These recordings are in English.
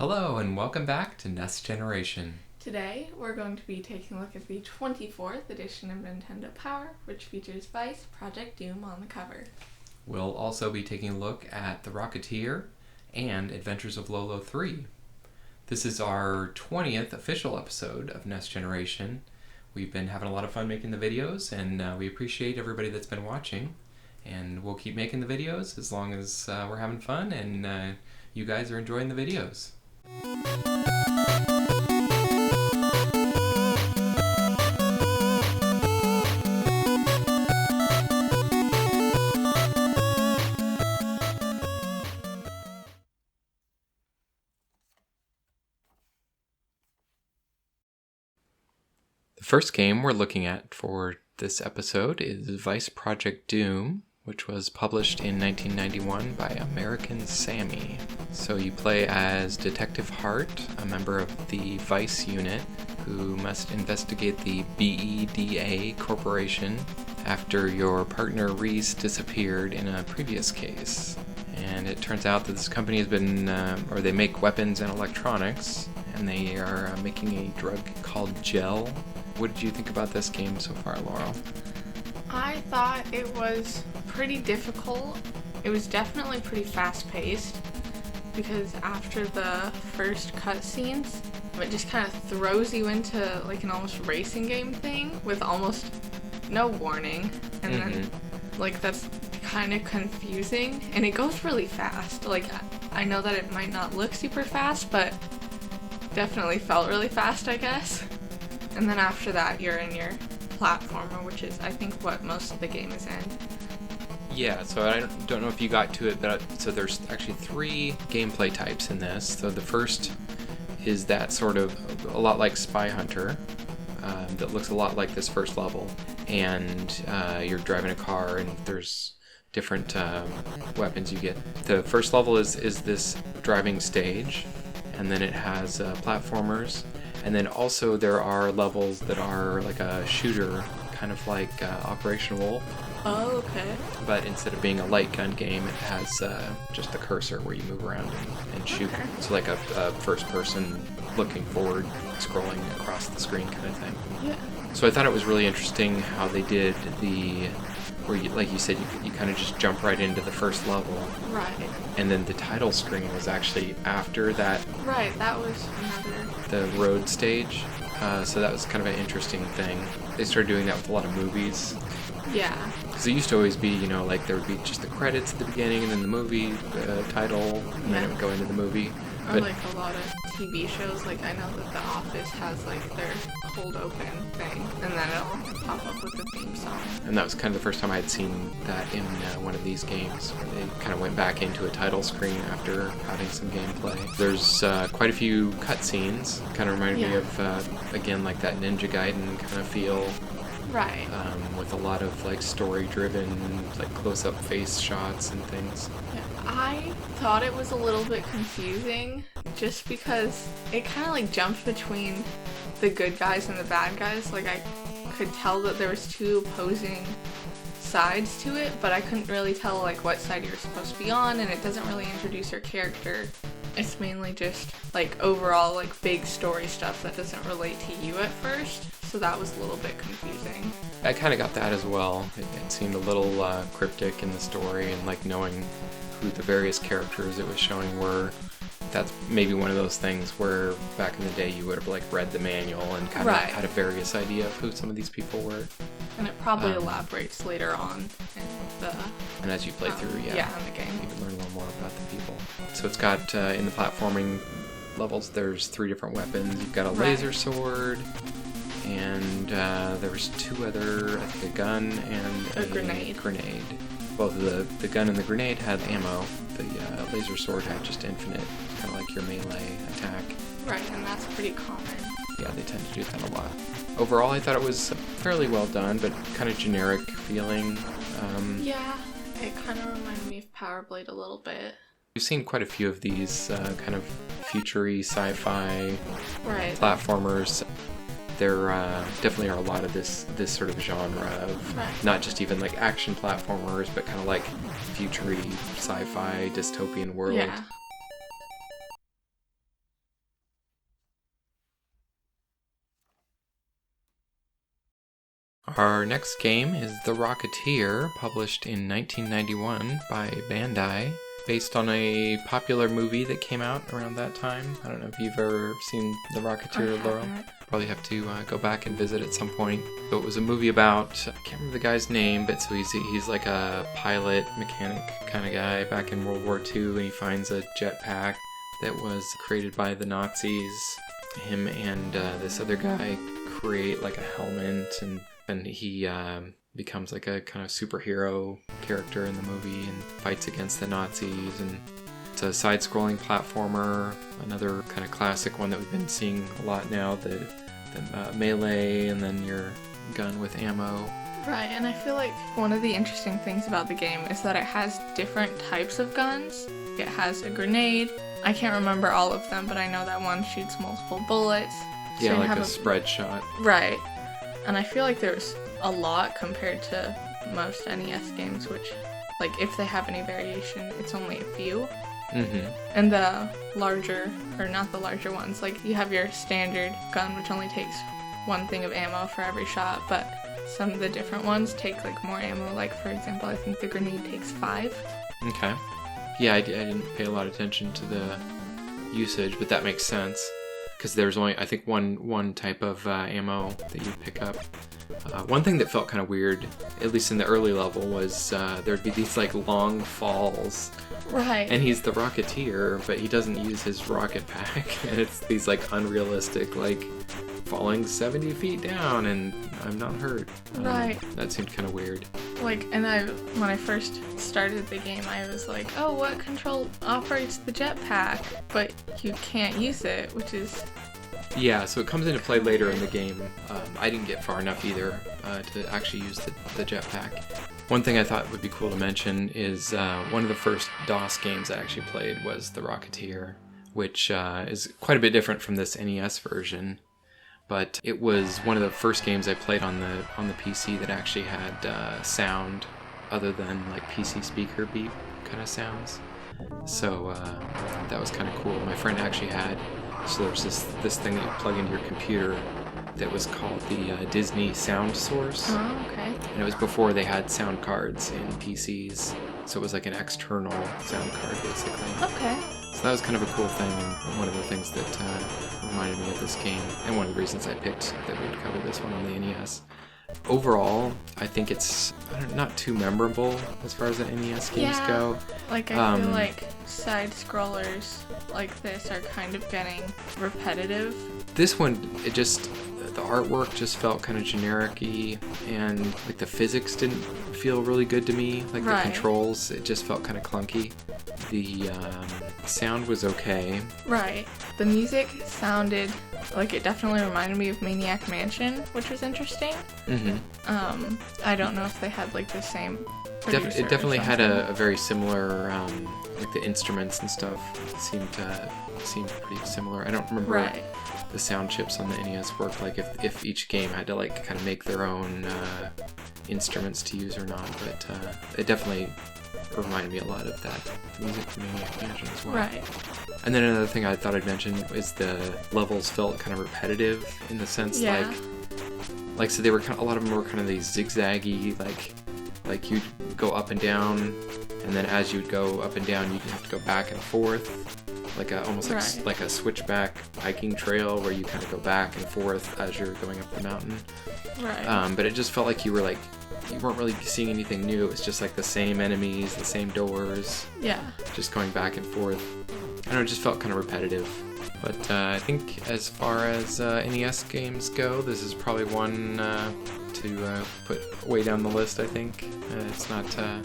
Hello and welcome back to NES Generation. Today we're going to be taking a look at the 24th edition of Nintendo Power, which features Vice Project Doom on the cover. We'll also be taking a look at the Rocketeer and Adventures of Lolo 3. This is our 20th official episode of NES Generation. We've been having a lot of fun making the videos, and we appreciate everybody that's been watching. And we'll keep making the videos as long as we're having fun and you guys are enjoying the videos. The first game we're looking at for this episode is Vice Project Doom, which was published in 1991 by American Sammy. So you play as Detective Hart, a member of the Vice unit, who must investigate the BEDA Corporation after your partner Reese disappeared in a previous case. And it turns out that this company has been, they make weapons and electronics, and they are making a drug called gel. What did you think about this game so far, Laurel? I thought it was pretty difficult. It was definitely pretty fast-paced because after the first cutscenes, it just kind of throws you into like an almost racing game thing with almost no warning, and then like that's kind of confusing, and it goes really fast. Like I know that it might not look super fast, but definitely felt really fast, I guess. And then after that, you're in your platformer, which is, I think, what most of the game is in. Yeah, so I don't know if you got to it, but so there's actually 3 gameplay types in this. So the first is that sort of a lot like Spy Hunter, that looks a lot like this first level, and you're driving a car, and there's different weapons you get. The first level is this driving stage, and then it has platformers. And then also there are levels that are like a shooter, kind of like Operation Wolf. Oh, okay. But instead of being a light gun game, it has just a cursor where you move around and shoot. Okay. So like a first person looking forward, scrolling across the screen kind of thing. Yeah. So I thought it was really interesting how they did where you, like you said, you kind of just jump right into the first level. Right. And then the title screen was actually after that. Right, that was another. The road stage. So that was kind of an interesting thing. They started doing that with a lot of movies. Yeah. Because it used to always be, like there would be just the credits at the beginning and then the movie title, and then it would go into the movie. Or like a lot of TV shows, like I know that The Office has like their cold open thing, and then it'll pop up with the theme song. And that was kind of the first time I had seen that in one of these games, where they kind of went back into a title screen after having some gameplay. There's quite a few cutscenes, kind of reminded me of, again, like that Ninja Gaiden kind of feel. Right. With a lot of like story-driven, like close-up face shots and things. Yeah. I thought it was a little bit confusing, just because it kind of like jumped between the good guys and the bad guys. Like I could tell that there was 2 opposing sides to it, but I couldn't really tell like what side you're supposed to be on, and it doesn't really introduce your character. It's mainly just like overall like big story stuff that doesn't relate to you at first. So that was a little bit confusing. I kind of got that as well. It seemed a little cryptic in the story, and like knowing who the various characters it was showing were. That's maybe one of those things where back in the day you would have like read the manual and kind of had a various idea of who some of these people were. And it probably elaborates later on in the... And as you play through, in the game. You can learn a little more about the people. So it's got, in the platforming levels, there's 3 different weapons. You've got a laser sword, and there was 2 other, I think a gun and a grenade. Both of the gun and the grenade had ammo. The laser sword had just infinite, kind of like your melee attack. Right, and that's pretty common. Yeah, they tend to do that a lot. Overall, I thought it was fairly well done, but kind of generic feeling. Yeah, it kind of reminded me of Power Blade a little bit. We've seen quite a few of these kind of future-y, sci-fi platformers. There definitely are a lot of this sort of genre of not just even like action platformers, but kind of like future-y, sci-fi, dystopian world. Yeah. Our next game is The Rocketeer, published in 1991 by Bandai, based on a popular movie that came out around that time. I don't know if you've ever seen The Rocketeer, Laurel. Probably have to go back and visit at some point. So it was a movie about, I can't remember the guy's name, but so he's like a pilot, mechanic kind of guy back in World War II, and he finds a jetpack that was created by the Nazis. Him and this other guy create like a helmet, and he becomes like a kind of superhero character in the movie and fights against the Nazis. And it's a side-scrolling platformer, another kind of classic one that we've been seeing a lot now, the melee and then your gun with ammo. Right, and I feel like one of the interesting things about the game is that it has different types of guns. It has a grenade. I can't remember all of them, but I know that one shoots multiple bullets. So Yeah, like a spread shot. Right. And I feel like there's a lot compared to most NES games, which, like, if they have any variation, it's only a few. Mm-hmm. And the larger, or not the larger ones, like, you have your standard gun, which only takes one thing of ammo for every shot, but some of the different ones take, like, more ammo. Like, for example, I think the grenade takes 5. Okay. Yeah, I didn't pay a lot of attention to the usage, but that makes sense. Because there's only, I think, one type of ammo that you pick up. One thing that felt kind of weird, at least in the early level, was there'd be these like long falls. Right. And he's the Rocketeer, but he doesn't use his rocket pack. And it's these like unrealistic, like falling 70 feet down and I'm not hurt. Right. That seemed kind of weird. Like, and when I first started the game, I was like, oh, what control operates the jetpack? But you can't use it, which is... Yeah, so it comes into play later in the game. I didn't get far enough either to actually use the jetpack. One thing I thought would be cool to mention is one of the first DOS games I actually played was The Rocketeer, which is quite a bit different from this NES version. But it was one of the first games I played on the PC that actually had sound other than like PC speaker beep kind of sounds. So that was kind of cool. My friend actually had, so there's this thing that you plug into your computer that was called the Disney Sound Source. Oh, okay. And it was before they had sound cards in PCs. So it was like an external sound card basically. Okay. So that was kind of a cool thing, and one of the things that reminded me of this game, and one of the reasons I picked that we would cover this one on the NES. Overall, I think it's not too memorable as far as the NES games go. Like, I feel like side-scrollers like this are kind of getting repetitive. This one, the artwork just felt kind of generic-y, and like the physics didn't feel really good to me. Like the controls, it just felt kind of clunky. The sound was okay. Right. The music sounded like it definitely reminded me of Maniac Mansion, which was interesting. Mm-hmm. I don't know if they had like the same It definitely had a very similar, like the instruments and stuff seemed pretty similar. I don't remember the sound chips on the NES worked, like if each game had to like kind of make their own instruments to use or not, but it definitely reminded me a lot of that music from Maniac Mansion as well. Right. And then another thing I thought I'd mention is the levels felt kind of repetitive in the sense like so they were a lot of them were kind of these zigzaggy, like you'd go up and down, and then as you'd go up and down you'd have to go back and forth, like like a switchback hiking trail where you kind of go back and forth as you're going up the mountain. Right. But it just felt like you weren't really seeing anything new. It was just like the same enemies, the same doors. Yeah. Just going back and forth. I don't know, it just felt kind of repetitive. But I think as far as NES games go, this is probably one to put way down the list, I think. It's not a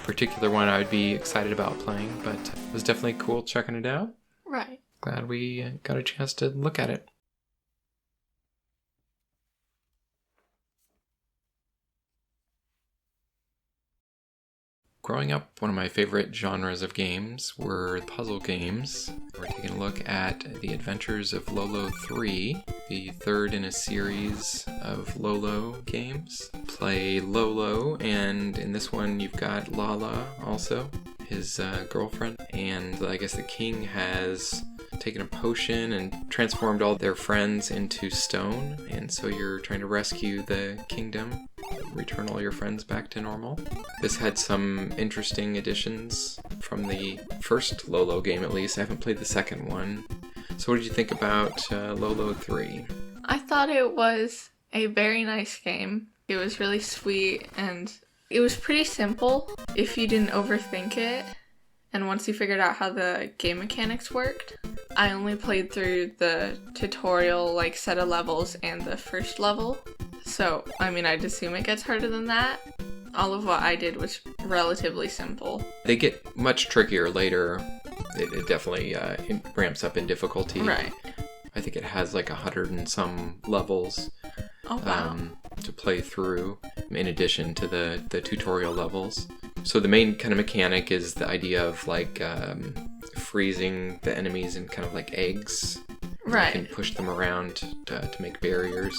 particular one I would be excited about playing, but it was definitely cool checking it out. Right. Glad we got a chance to look at it. Growing up, one of my favorite genres of games were puzzle games. We're taking a look at the Adventures of Lolo 3, the third in a series of Lolo games. Play Lolo, and in this one you've got Lala also, his girlfriend, and I guess the king has taken a potion and transformed all their friends into stone, and so you're trying to rescue the kingdom, return all your friends back to normal. This had some interesting additions from the first Lolo game, at least. I haven't played the second one. So what did you think about Lolo 3? I thought it was a very nice game. It was really sweet, and it was pretty simple if you didn't overthink it. And once you figured out how the game mechanics worked, I only played through the tutorial, like, set of levels and the first level. So, I mean, I'd assume it gets harder than that. All of what I did was relatively simple. They get much trickier later. It definitely it ramps up in difficulty. Right. I think it has like 100 and some levels to play through, in addition to the tutorial levels. So the main kind of mechanic is the idea of like freezing the enemies in kind of like eggs. Right. You can push them around to make barriers.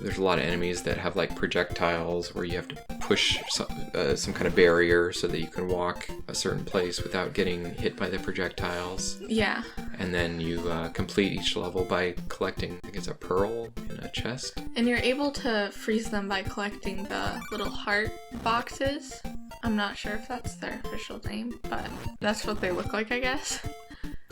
There's a lot of enemies that have like projectiles where you have to push some kind of barrier so that you can walk a certain place without getting hit by the projectiles. Yeah. And then you complete each level by collecting, I think it's a pearl in a chest. And you're able to freeze them by collecting the little heart boxes. I'm not sure if that's their official name, but that's what they look like, I guess.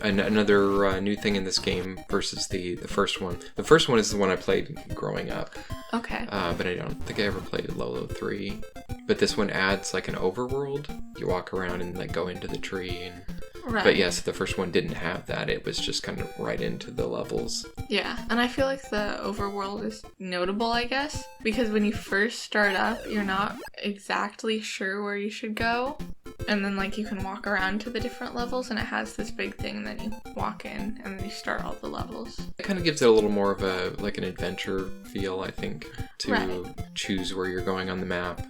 Another new thing in this game versus the first one. The first one is the one I played growing up. Okay. But I don't think I ever played Lolo 3. But this one adds like an overworld. You walk around and like go into the tree. And... Right. But yes, the first one didn't have that. It was just kind of right into the levels. Yeah, and I feel like the overworld is notable, I guess, because when you first start up, you're not exactly sure where you should go. And then, like, you can walk around to the different levels, and it has this big thing, and then you walk in, and then you start all the levels. It kind of gives it a little more of a, like, an adventure feel, I think, to choose where you're going on the map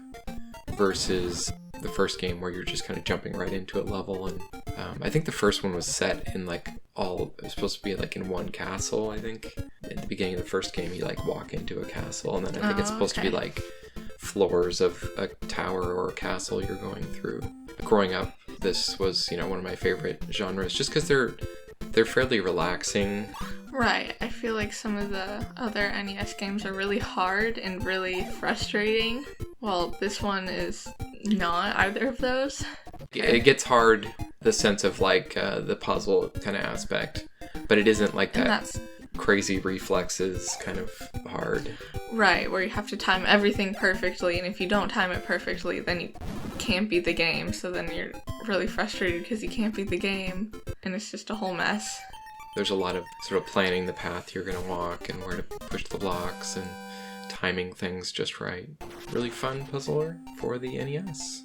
versus the first game where you're just kind of jumping right into a level. And I think the first one was set in, like, it was supposed to be, like, in one castle, I think. At the beginning of the first game, you, like, walk into a castle, and then I think it's supposed to be, like, floors of a tower or a castle you're going through. Growing up, this was, you know, one of my favorite genres, just because they're fairly relaxing. Right. I feel like some of the other NES games are really hard and really frustrating. Well, this one is not either of those. It gets hard, the sense of, like, the puzzle kind of aspect, but it isn't like that. And that's crazy reflexes kind of hard. Right, where you have to time everything perfectly, and if you don't time it perfectly, then you can't beat the game, so then you're really frustrated because you can't beat the game, and it's just a whole mess. There's a lot of sort of planning the path you're going to walk and where to push the blocks and timing things just right. Really fun puzzler for the NES.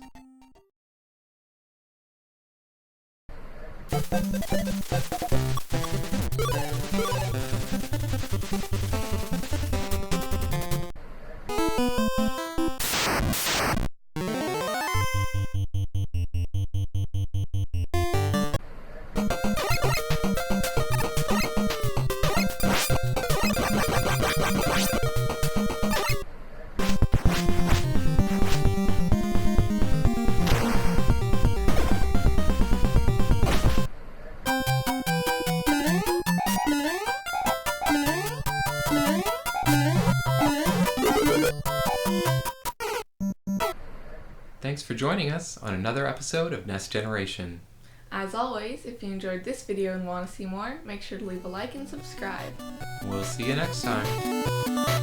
Thanks for joining us on another episode of NES Generation. As always, if you enjoyed this video and want to see more, make sure to leave a like and subscribe. We'll see you next time.